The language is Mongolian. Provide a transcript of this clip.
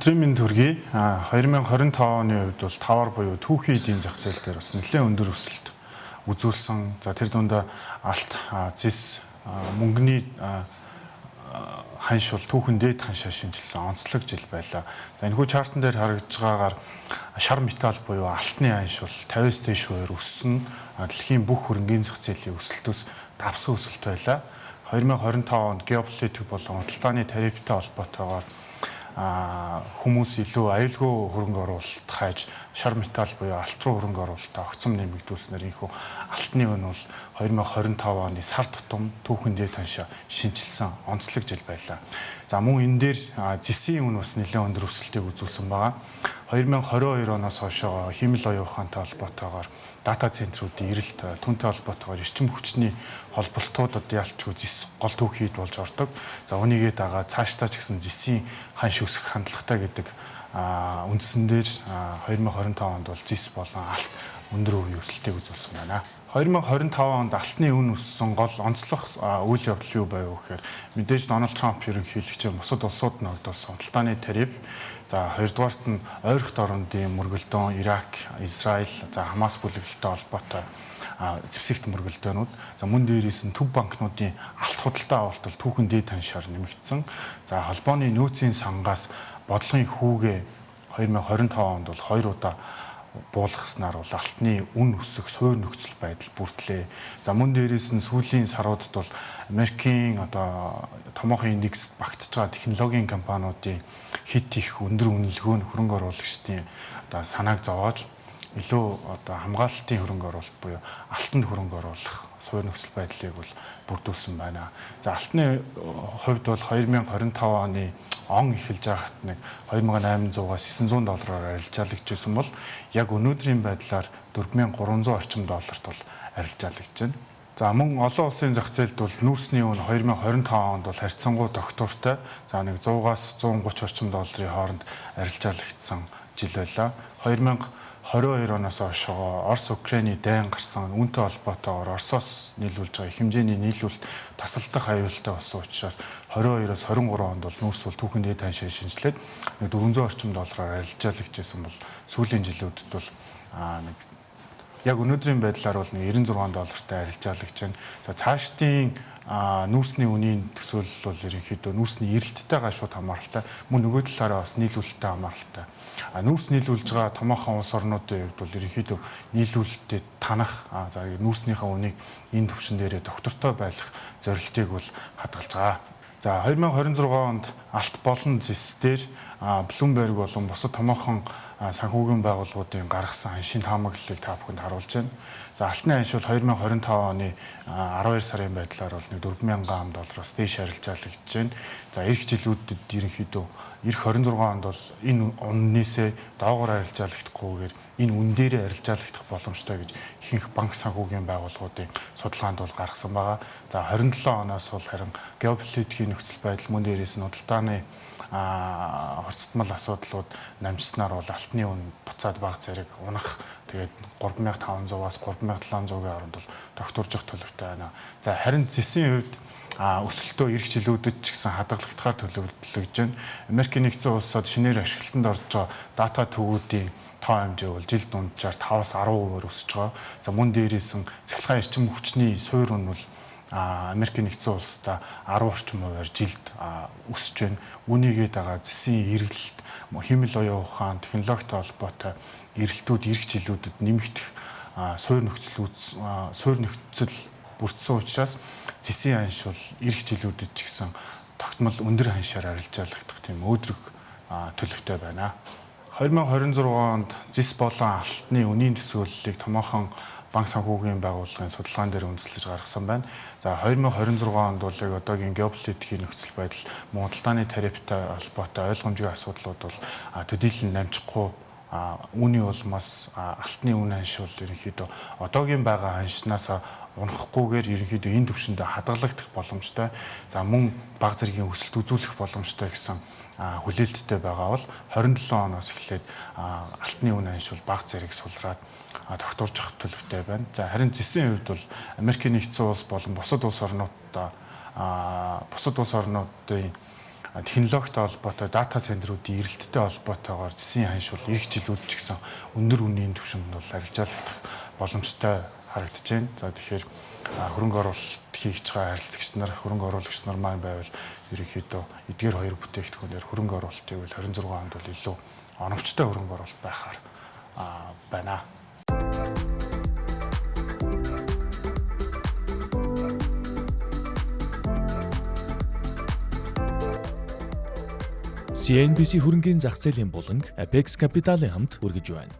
Өдрийн мэнд хүргэе. 2025 оны үед бол тавар буюу түүхийн эдийн зах зээл дээр бас нэлээд өндөр өсөлт үзүүлсэн. За тэр дунд алт, зис, мөнгөний ханш бол түүхэн дээд ханшаа шинжилсэн онцлог жил байлаа. За энэхүү чартан дээр харагдж байгаагаар шар металл буюу алтны ханш бол 50-с дээш хувиар өссөн. Дэлхийн бүх хөрөнгийн зах зээлийн өсөлтөөс давсан өсөлт байлаа. 2025 онд геополитик болон худалдааны тарифтай холбоотойгоор хүмүүс илүү аюулгүй хөрөнгө оруулалт хайж шар металл буюу алт руу хөрөнгө оруулалтаа огцом нэмэгдүүлснээр ийхүү алтны үн бол 2025 оны сар тутам түүхэн дээд ханшаа шинжилсэн онцлог жил байлаа. За мөн энэ дээр зэсийн үн бас нэлээд өндөр өсөлтийг үзүүлсэн байгаа. 2022 оноос хойш химэл оюун ухаантай холбоотойгоор дата центруудын эрэлт түүнтэй холбоотойгоор эрчим хүчний холболтуудад ялчгүй зис гол түүхийд болж ордог. За үнийгээ дагаа цаашдаа ч гэсэн зисийн ханш өсөх хандлагатай гэдэг үндсэн дээр 2025 онд бол зис болон алт өндөр үеийн өсөлтийг үзүүлсэн байна. 2025 онд алтны үн өссөн гол онцлог үйл явдал юу байв гэхээр мэдээж Дональд Трамп ерөнхийлөгчийн бусад улсууд ногдуулсан худалдааны тариф, за хоёрдугаарт нь ойрхит орондын мөргөлдөөн, Ирак, Израиль, за Хамас бүлэглэлтэй холбоотой зэвсэгт мөргөлдөөнүүд, за мөн дээрээс нь төв банкнуудын алт худалдаа авалт түүхэн дээд ханшаар нэмэгдсэн. За холбооны нөөцийн сангаас бодлогын хүүгээ 2025 онд бол 2 удаа буулгаснаар бол алтны үн өсөх суурь нөхцөл байдал бүрдлээ. За мөн дээрээс нь сүүлийн саруудад бол Америкийн томоохон индекс багтж байгаа технологийн компаниудын хит их өндөр үнэлгээ нь хөрөнгө оруулагчдын санааг зовоож илүү хамгаалалтын хөрөнгө оруулалт буюу алтанд хөрөнгө оруулах суурь нөхцөл байдлыг бол бүрдүүлсэн байна. За алтны хувьд бол 2025 оны он эхэлж байхад нэг 2800-аас 900 доллараар арилжаалагч байсан бол яг өнөөдрийн байдлаар 4300 орчим долларт бол арилжаалагч байна. За мөн олон улсын зах зээлд бол нүүрсний үн 2025 онд бол харьцангуй доктортой. За нэг 100-аас 130 орчим долларын хооронд арилжaalагдсан жил байлаа. 2022 оноос хойш Орос Украиний дайн гарсан үүнтэй холбоотойгоор Оросоос нийлүүлж байгаа хэмжээний нийлүүлэлт тасалдах аюултай болсон учраас 22-оос 23 онд бол нүүрс бол түүхэн дээд ханшаа шинжилээд 400 орчим доллараар арилжаалагч байсан бол сүүлийн жилүүдэд бол яг өнөөдрийн байдлаар бол 96 доллартай арилжаалагч байна. За цаашдын нүүрсний үнийн төсөөлөл бол ерөнхийдөө нүүрсний эрэлттэйгээ шууд хамааралтай, мөн нөгөө талаараа бас нийлүүлэлттэй хамааралтай. Нүүрс нийлүүлж байгаа томоохон улс орнуудын хувьд бол ерөнхийдөө нийлүүлэлтэд танах, за нүүрснийхээ үнийг энэ түвшин дээрээ доктортой байх зорилтыг бол хадгалж байгаа. За 2026 онд алт болон зис дээр Bloomberg болон бусад томоохон санхүүгийн байгууллагуудын гаргасан ханшийн таамаглалыг та бүхэнд харуулж байна. За алтны ханш бол 2025 оны 12 сарын байдлаар бол 4000 ам доллароос дээш арилжаалагч байна. За эх жилүүдэд ерөнхийдөө эх 26 онд бол энэ үннээсээ доогоор арилжаалагдахгүйгээр энэ үн дээрээ арилжаалагдах боломжтой гэж ихэнх банк санхүүгийн байгууллагуудын судалгаанд бол гаргасан байгаа. За 27 оноос бол харин геополитикийн нөхцөл байдал мөн дээрээс нь худалдааны хорцтмал асуудлууд намжснаар бол алтны үн буцаад бага зэрэг унах, тэгээд 3500-аас 3700-ийн хооронд бол тогтворжих төлөвтэй байна. За харин зэсийн хувьд өсөлтөө эх жилүүдэд ч гэсэн хадгалагдахаар төлөвлөж байна. Америкийн нэгдсэн улсад шинээр ашиглалтанд орж байгаа дата төвүүдийн тоо хэмжээ бол жил дунджаар 5-аас 10% өсөж байгаа. За мөн дээрээс нь цахилгаан эрчим хүчний суурь нь бол Америкийн нэгдсэн улсад 10 орчим хувиар жилд өсөж байна. Үүнийгээ дагаа зэсийн эргэлт, химэл оюун ухаан, технологитой холбоотой эрэлтүүд эх жилүүдэд нэмэгдэх суурь нөхцөл бүрдсэн учраас зэсийн ханш бол эх жилүүдэд ч гэсэн тогтмол өндөр ханшаар арилжаалагдах тийм өөдрөг төлөвтэй байна. 2026 онд зис болон алтны үнийн төсөөллийг томоохон банк санхүүгийн байгууллагын судалгаан дээр үндэслэж гаргасан байна. За 2026 онд бол яг одоогийн геополитикийн нөхцөл байдал, худалдааны тарифтай холбоотой ойлгомжтой асуудлууд бол төдийлөн намжихгүй. Үүний улмаас алтны үн ханш бол ерөнхийдөө одоогийн байгаа ханшнаас унахгүйгээр ерөнхийдөө энэ түвшиндээ хадгалагдах боломжтой. За мөн бага зэргийн өсөлт үзүүлэх боломжтой гэсэн хүлээлттэй байгаа бол 27 оноос эхлээд алтны үн ханш бол бага зэрэг сулраад тогтворжих төлөвтэй байна. За харин зэсийн хувьд бол Америкийн нэгдсэн улс болон бусад улс орнуудын технологитой холбоотой дата центруудын эрэлттэй холбоотойгоор засгийн ханшуул эх жилүүд ч гэсэн өндөр үнийн түвшинд бол арилжаалагдах боломжтой харагдаж байна. За тэгэхээр хөрөнгө оруулалт хийж байгаа харилцагч нар, хөрөнгө оруулагч нар маань байвал ерөнхийдөө эдгээр хоёр бүтээгдэхүүнээр хөрөнгө оруулалтыг бол 26 онд бол илүү оновчтой хөрөнгө оруулалт байхаар байна. CNBC хөрөнгийн зах зээлийн буланг Apex Capital-ын хамт үргэж байна.